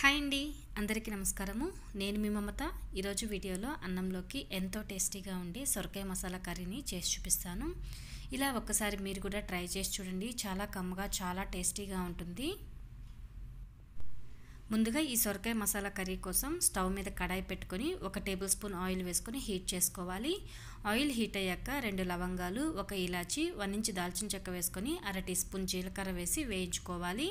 Hi అండి, అందరికీ నమస్కారము. నేను మీ మమత. ఈరోజు వీడియోలో అన్నంలోకి ఎంతో టేస్టీగా ఉండే సొరకాయ మసాలా కర్రీని చేసి చూపిస్తాను. ఇలా ఒక్కసారి మీరు కూడా ట్రై చేసి చూడండి. చాలా కమ్మగా, చాలా టేస్టీగా ఉంటుంది. ముందుగా ఈ సొరకాయ మసాలా కర్రీ కోసం స్టవ్ మీద కడాయి పెట్టుకొని 1 టేబుల్ స్పూన్ ఆయిల్ వేసుకొని హీట్ చేసుకోవాలి. ఆయిల్ హీట్ అయ్యాక 2 లవంగాలు, 1 ఇలాచి, 1 ఇంచు దాల్చిన చెక్క వేసుకొని 1/2 టీ స్పూన్ జీలకర్ర వేసి వేయించుకోవాలి.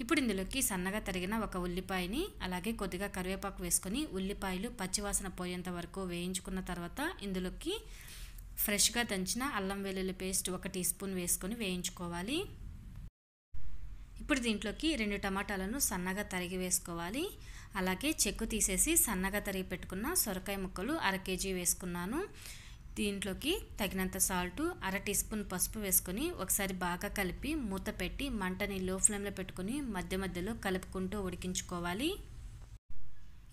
ఇప్పుడు ఇందులోకి సన్నగా తరిగిన 1 ఉల్లిపాయని, అలాగే కొద్దిగా కరివేపాకు వేసుకొని ఉల్లిపాయలు పచ్చివాసన పోయేంత వరకు వేయించుకున్న తర్వాత ఇందులోకి ఫ్రెష్గా దంచిన అల్లం వెల్లుల్లి పేస్ట్ 1 టీ స్పూన్ వేసుకొని వేయించుకోవాలి. ఇప్పుడు దీంట్లోకి 2 టమాటాలను సన్నగా తరిగి వేసుకోవాలి. అలాగే చెక్కు తీసేసి సన్నగా తరిగి పెట్టుకున్న సొరకాయ ముక్కలు 1/2 కేజీ వేసుకున్నాను. దీంట్లోకి తగినంత సాల్టు, 1/2 టీ స్పూన్ పసుపు వేసుకొని ఒకసారి బాగా కలిపి మూత పెట్టి మంటని లో ఫ్లేమ్లో పెట్టుకొని మధ్య మధ్యలో కలుపుకుంటూ ఉడికించుకోవాలి.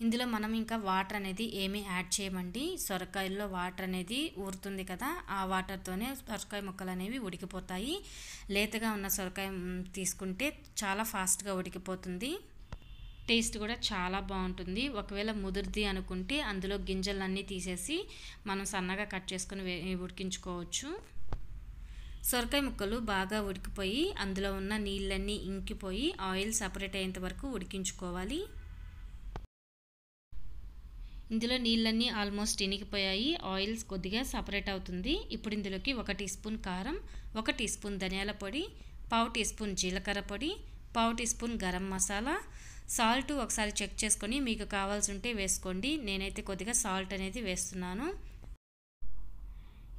ఇందులో మనం ఇంకా వాటర్ అనేది ఏమీ యాడ్ చేయమండి. సొరకాయల్లో వాటర్ అనేది ఊరుతుంది కదా, ఆ వాటర్తోనే సొరకాయ ముక్కలు అనేవి ఉడికిపోతాయి. లేతగా ఉన్న సొరకాయ తీసుకుంటే చాలా ఫాస్ట్గా ఉడికిపోతుంది. టేస్ట్ కూడా చాలా బాగుంటుంది. ఒకవేళ ముదురుది అనుకుంటే అందులో గింజలన్నీ తీసేసి మనం సన్నగా కట్ చేసుకొని ఉడికించుకోవచ్చు. సొరకాయ ముక్కలు బాగా ఉడికిపోయి అందులో ఉన్న నీళ్ళన్నీ ఇంకిపోయి ఆయిల్ సపరేట్ అయ్యేంత వరకు ఉడికించుకోవాలి. ఇందులో నీళ్ళన్నీ ఆల్మోస్ట్ ఇనికిపోయాయి, ఆయిల్స్ కొద్దిగా సపరేట్ అవుతుంది. ఇప్పుడు ఇందులోకి 1 టీ స్పూన్ కారం, 1 టీ స్పూన్ ధనియాల పొడి, 1/2 టీ స్పూన్ జీలకర్ర పొడి, 1/2 tea spoon garam masala, salt ఒకసారి చెక్ చేసుకొని మీకు కావాల్సి ఉంటే వేసుకోండి. నేనైతే కొద్దిగా సాల్ట్ అనేది వేస్తున్నాను.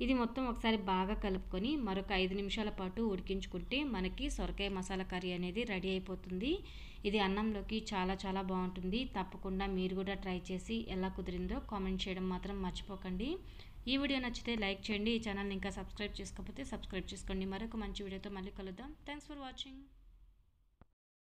ఇది మొత్తం ఒకసారి బాగా కలుపుకొని మరొక 5 నిమిషాల పాటు ఉడికించుకుంటే మనకి సొరకాయ మసాలా కర్రీ అనేది రెడీ అయిపోతుంది. ఇది అన్నంలోకి చాలా చాలా బాగుంటుంది. తప్పకుండా మీరు కూడా ట్రై చేసి ఎలా కుదిరిందో కామెంట్ చేయడం మాత్రం మర్చిపోకండి. ఈ వీడియో నచ్చితే లైక్ చేయండి. ఈ ఛానల్ని ఇంకా సబ్స్క్రైబ్ చేసుకోకపోతే సబ్స్క్రైబ్ చేసుకోండి. మరొక మంచి వీడియోతో మళ్ళీ కలుద్దాం. Thanks for watching.